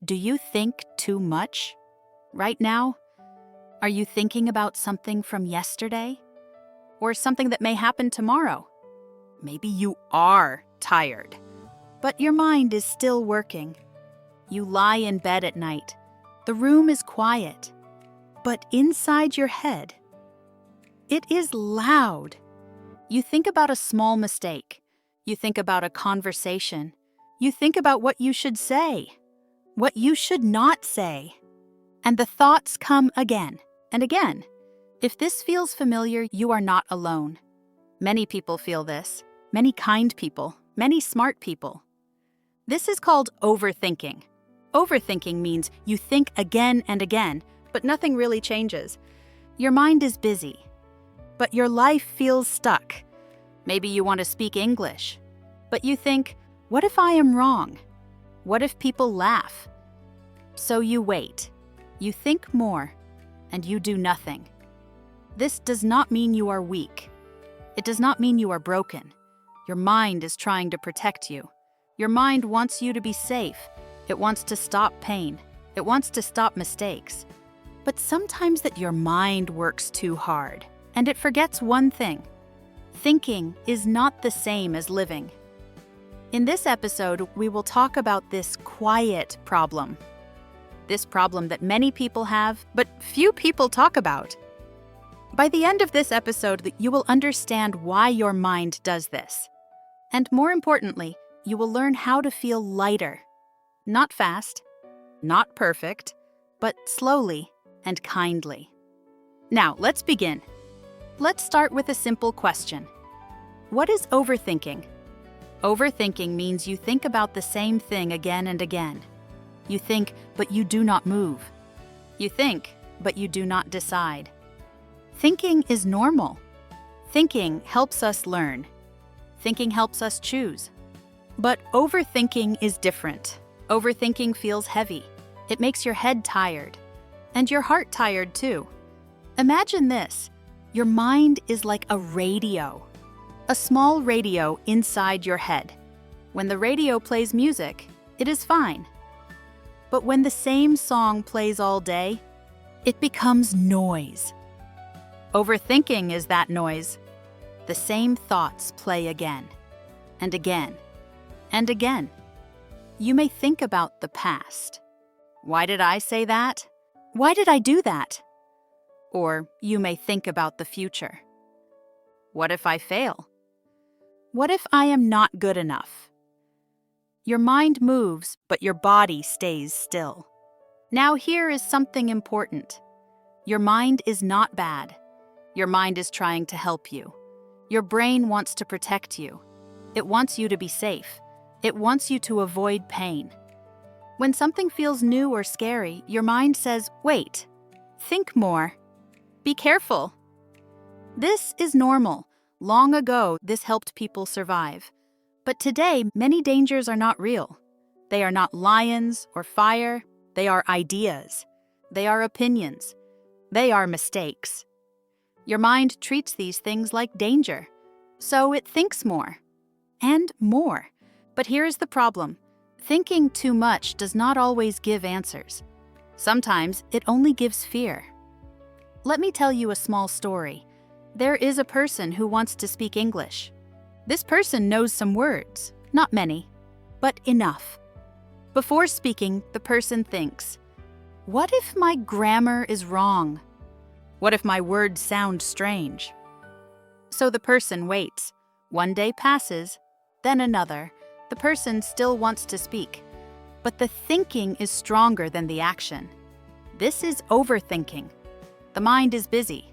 Do you think too much? Right now? Are you thinking about something from yesterday? Or something that may happen tomorrow? Maybe you are tired, but your mind is still working. You lie in bed at night. The room is quiet, but inside your head, it is loud. You think about a small mistake. You think about a conversation. You think about what you should say, what you should not say. And the thoughts come again and again. If this feels familiar, you are not alone. Many people feel this. Many kind people. Many smart people. This is called overthinking. Overthinking means you think again and again, but nothing really changes. Your mind is busy, but your life feels stuck. Maybe you want to speak English, but you think, what if I am wrong? What if people laugh? So you wait. You think more, and you do nothing. This does not mean you are weak. It does not mean you are broken. Your mind is trying to protect you. Your mind wants you to be safe. It wants to stop pain. It wants to stop mistakes. But sometimes that your mind works too hard, and it forgets one thing. Thinking is not the same as living. In this episode, we will talk about this quiet problem. This problem that many people have, but few people talk about. By the end of this episode, you will understand why your mind does this. And more importantly, you will learn how to feel lighter. Not fast, not perfect, but slowly and kindly. Now, let's begin. Let's start with a simple question. What is overthinking? Overthinking means you think about the same thing again and again. You think, but you do not move. You think, but you do not decide. Thinking is normal. Thinking helps us learn. Thinking helps us choose. But overthinking is different. Overthinking feels heavy. It makes your head tired. And your heart tired too. Imagine this. Your mind is like a radio. A small radio inside your head. When the radio plays music, it is fine. But when the same song plays all day, it becomes noise. Overthinking is that noise. The same thoughts play again, and again, and again. You may think about the past. Why did I say that? Why did I do that? Or you may think about the future. What if I fail? What if I am not good enough? Your mind moves, but your body stays still. Now here is something important. Your mind is not bad. Your mind is trying to help you. Your brain wants to protect you. It wants you to be safe. It wants you to avoid pain. When something feels new or scary, your mind says, wait, think more. Be careful. This is normal. Long ago, this helped people survive. But today, many dangers are not real. They are not lions or fire. They are ideas. They are opinions. They are mistakes. Your mind treats these things like danger. So it thinks more. And more. But here is the problem. Thinking too much does not always give answers. Sometimes it only gives fear. Let me tell you a small story. There is a person who wants to speak English. This person knows some words, not many, but enough. Before speaking, the person thinks, what if my grammar is wrong? What if my words sound strange? So the person waits. One day passes, then another. The person still wants to speak, but the thinking is stronger than the action. This is overthinking. The mind is busy,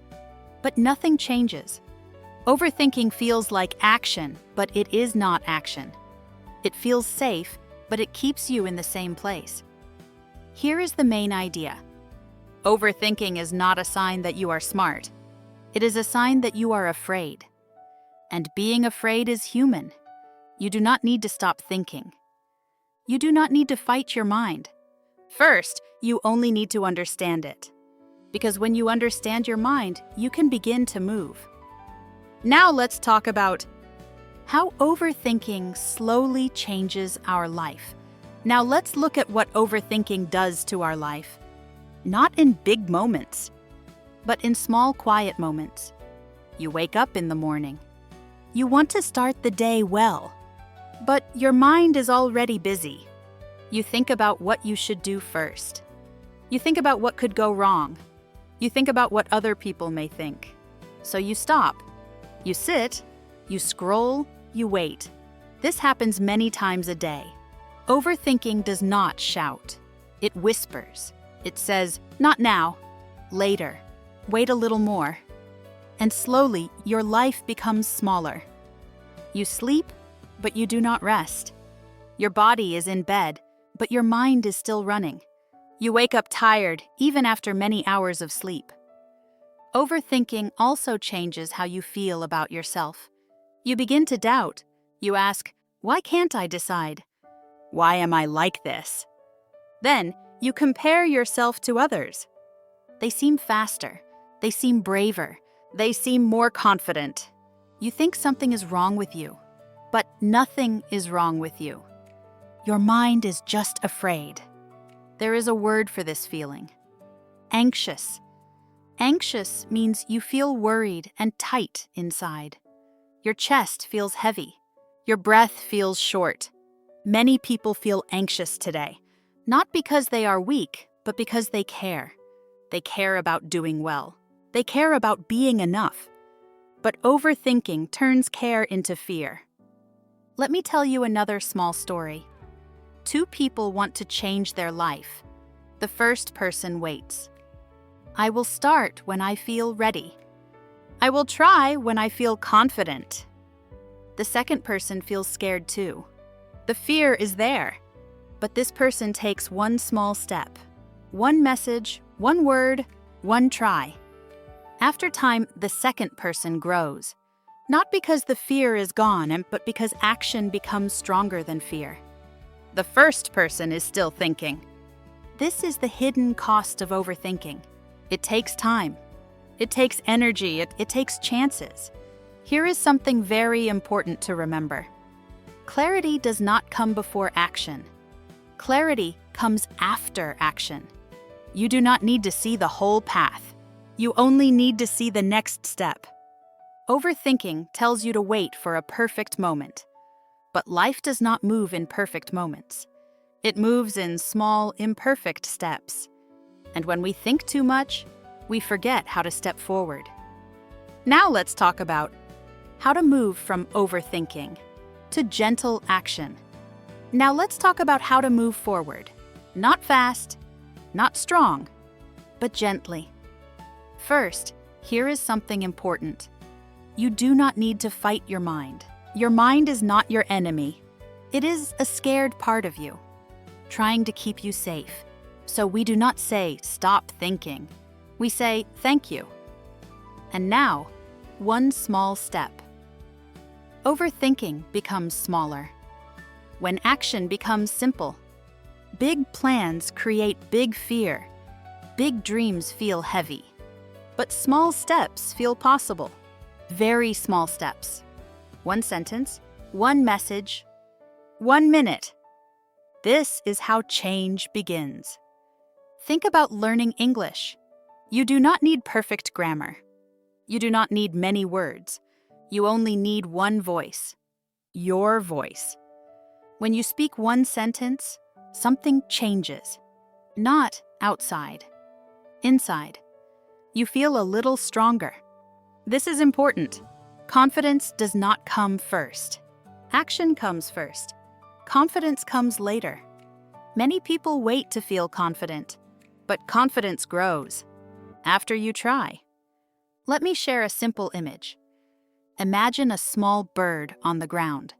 but nothing changes. Overthinking feels like action, but it is not action. It feels safe, but it keeps you in the same place. Here is the main idea. Overthinking is not a sign that you are smart. It is a sign that you are afraid. And being afraid is human. You do not need to stop thinking. You do not need to fight your mind. First, you only need to understand it. Because when you understand your mind, you can begin to move. Now let's talk about how overthinking slowly changes our life. Now let's look at what overthinking does to our life. Not in big moments, but in small, quiet moments. You wake up in the morning. You want to start the day well, but your mind is already busy. You think about what you should do first. You think about what could go wrong. You think about what other people may think. So you stop. You sit. You scroll. You wait. This happens many times a day. Overthinking does not shout. It whispers. It says, "Not now. Later. Wait a little more." And slowly, your life becomes smaller. You sleep, but you do not rest. Your body is in bed, but your mind is still running. You wake up tired, even after many hours of sleep. Overthinking also changes how you feel about yourself. You begin to doubt. You ask, "Why can't I decide? Why am I like this?" Then, you compare yourself to others. They seem faster. They seem braver. They seem more confident. You think something is wrong with you, but nothing is wrong with you. Your mind is just afraid. There is a word for this feeling. Anxious. Anxious means you feel worried and tight inside. Your chest feels heavy. Your breath feels short. Many people feel anxious today, not because they are weak, but because they care. They care about doing well. They care about being enough. But overthinking turns care into fear. Let me tell you another small story. Two people want to change their life. The first person waits. "I will start when I feel ready. I will try when I feel confident." The second person feels scared too. The fear is there. But this person takes one small step. One message, one word, one try. After time, the second person grows. Not because the fear is gone, but because action becomes stronger than fear. The first person is still thinking. This is the hidden cost of overthinking. It takes time. It takes energy. It takes chances. Here is something very important to remember. Clarity does not come before action. Clarity comes after action. You do not need to see the whole path. You only need to see the next step. Overthinking tells you to wait for a perfect moment. But life does not move in perfect moments. It moves in small, imperfect steps. And when we think too much, we forget how to step forward. Now let's talk about how to move from overthinking to gentle action. Now let's talk about how to move forward. Not fast, not strong, but gently. First, here is something important. You do not need to fight your mind. Your mind is not your enemy. It is a scared part of you, trying to keep you safe. So we do not say, "Stop thinking." We say, "Thank you." And now, one small step. Overthinking becomes smaller. When action becomes simple, big plans create big fear. Big dreams feel heavy. But small steps feel possible. Very small steps. One sentence, one message, 1 minute. This is how change begins. Think about learning English. You do not need perfect grammar. You do not need many words. You only need one voice. Your voice. When you speak one sentence, something changes. Not outside. Inside. You feel a little stronger. This is important. Confidence does not come first. Action comes first. Confidence comes later. Many people wait to feel confident, but confidence grows after you try. Let me share a simple image. Imagine a small bird on the ground.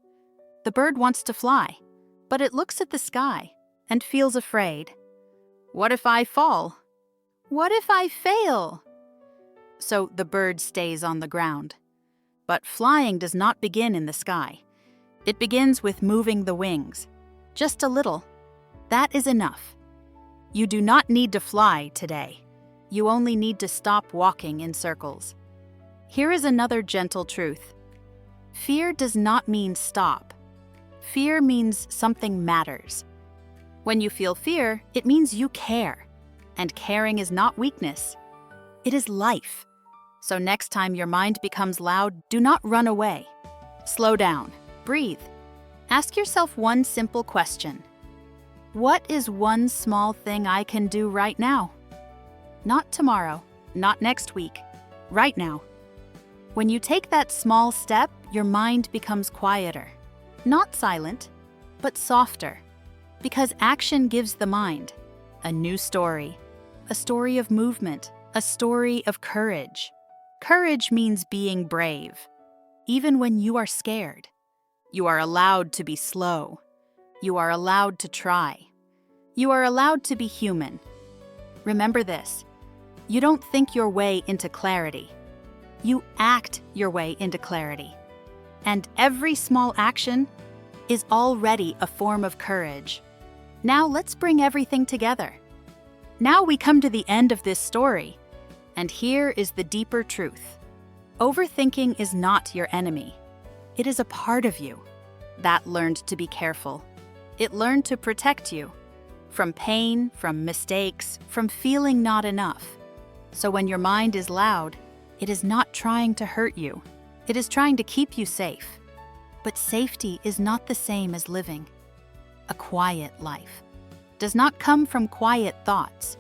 The bird wants to fly, but it looks at the sky and feels afraid. What if I fall? What if I fail? So the bird stays on the ground. But flying does not begin in the sky. It begins with moving the wings. Just a little. That is enough. You do not need to fly today. You only need to stop walking in circles. Here is another gentle truth. Fear does not mean stop. Fear means something matters. When you feel fear, it means you care. And caring is not weakness. It is life. So next time your mind becomes loud, do not run away. Slow down. Breathe. Ask yourself one simple question. What is one small thing I can do right now? Not tomorrow, not next week, right now. When you take that small step, your mind becomes quieter. Not silent, but softer. Because action gives the mind a new story, a story of movement, a story of courage. Courage means being brave. Even when you are scared, you are allowed to be slow. You are allowed to try. You are allowed to be human. Remember this. You don't think your way into clarity. You act your way into clarity. And every small action is already a form of courage. Now let's bring everything together. Now we come to the end of this story. And here is the deeper truth. Overthinking is not your enemy. It is a part of you that learned to be careful. It learned to protect you from pain, from mistakes, from feeling not enough. So when your mind is loud, it is not trying to hurt you. It is trying to keep you safe. But safety is not the same as living. A quiet life does not come from quiet thoughts.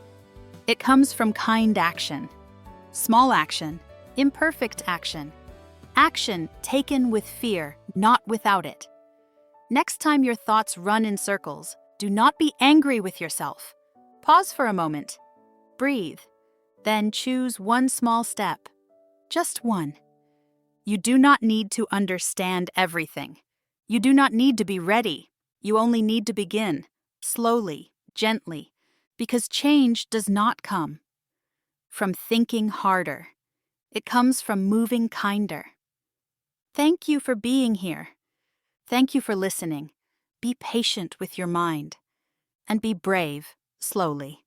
It comes from kind action. Small action, imperfect action. Action taken with fear, not without it. Next time your thoughts run in circles, do not be angry with yourself. Pause for a moment. Breathe. Then choose one small step. Just one. You do not need to understand everything. You do not need to be ready. You only need to begin, slowly, gently, because change does not come from thinking harder. It comes from moving kinder. Thank you for being here. Thank you for listening. Be patient with your mind. And be brave, slowly.